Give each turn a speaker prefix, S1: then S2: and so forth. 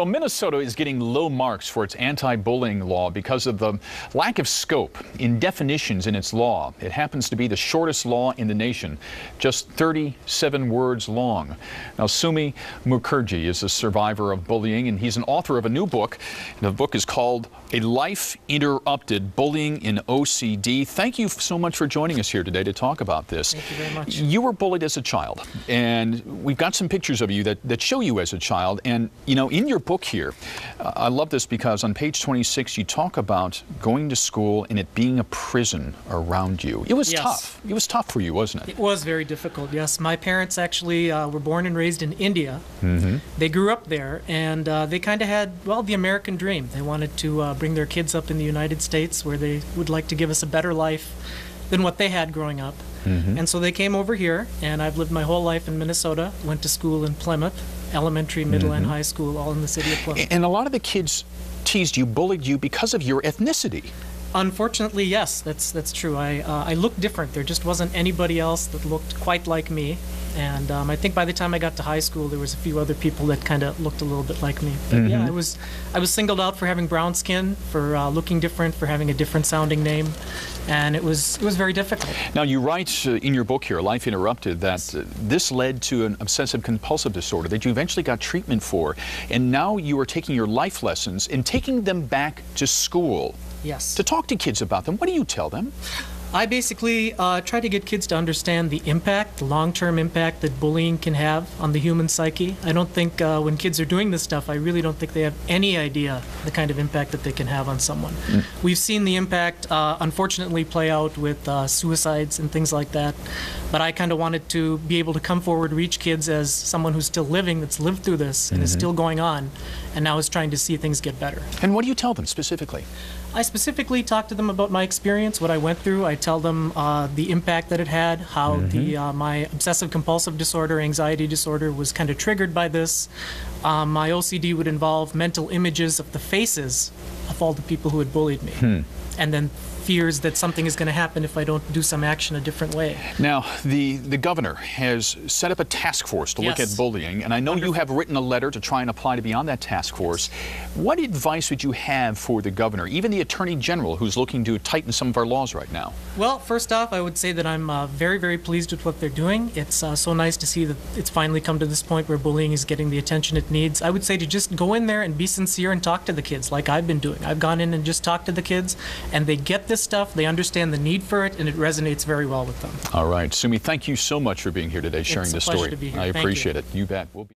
S1: Well, Minnesota is getting low marks for its anti-bullying law because of the lack of scope in definitions in its law. It happens to be the shortest law in the nation, just 37 words long. Now, Sumi Mukherjee is a survivor of bullying, and he's an author of a new book. The book is called A Life Interrupted, Bullying in OCD. Thank you so much for joining us here today to talk about this.
S2: Thank you very much.
S1: You were bullied as a child, and we've got some pictures of you that show you as a child. And, you know, in your book here, I love this because on page 26 you talk about going to school and it being a prison around you. It was tough. It was tough for you, wasn't it?
S2: It was very difficult, yes. My parents actually were born and raised in India.
S1: Mm-hmm.
S2: They grew up there, and they kind of had, well, the American dream. They wanted to bring their kids up in the United States where they would like to give us a better life than what they had growing up.
S1: Mm-hmm.
S2: And so they came over here, and I've lived my whole life in Minnesota, went to school in Plymouth, elementary, middle, and high school, all in the city of Plymouth.
S1: And a lot of the kids teased you, bullied you because of your ethnicity.
S2: Unfortunately, yes, that's true. I looked different. There just wasn't anybody else that looked quite like me. And I think by the time I got to high school, there was a few other people that kind of looked a little bit like me. But yeah, I was singled out for having brown skin, for looking different, for having a different sounding name, and it was very difficult.
S1: Now, you write in your book here, Life Interrupted, that this led to an obsessive compulsive disorder that you eventually got treatment for, and now you are taking your life lessons and taking them back to school.
S2: Yes.
S1: To talk to kids about them. What do you tell them?
S2: I basically try to get kids to understand the impact, the long-term impact that bullying can have on the human psyche. I don't think when kids are doing this stuff, I really don't think they have any idea the kind of impact that they can have on someone. We've seen the impact, unfortunately, play out with suicides and things like that. But I kind of wanted to be able to come forward, reach kids as someone who's still living, that's lived through this, and is still going on, and now is trying to see things get better.
S1: And what do you tell them specifically?
S2: I specifically talk to them about my experience, what I went through. I tell them the impact that it had, how my obsessive-compulsive disorder, anxiety disorder, was kind of triggered by this. My OCD would involve mental images of the faces of all the people who had bullied me, and then fears that something is going to happen if I don't do some action a different way. Now,
S1: the governor has set up a task force to look at bullying, and I know you have written a letter to try and apply to be on that task force. What advice would you have for the governor, even the attorney general, who's looking to tighten some of our laws right now?
S2: Well, first off, I would say that I'm very, very pleased with what they're doing. It's so nice to see that it's finally come to this point where bullying is getting the attention it needs. I would say to just go in there and be sincere and talk to the kids like I've been doing. I've gone in and just talked to the kids, and they get this stuff, they understand the need for it, and it resonates very well with them.
S1: All right. Sumi, thank you so much for being here today, sharing this story.
S2: It's a pleasure to be here.
S1: I appreciate it. You bet. We'll be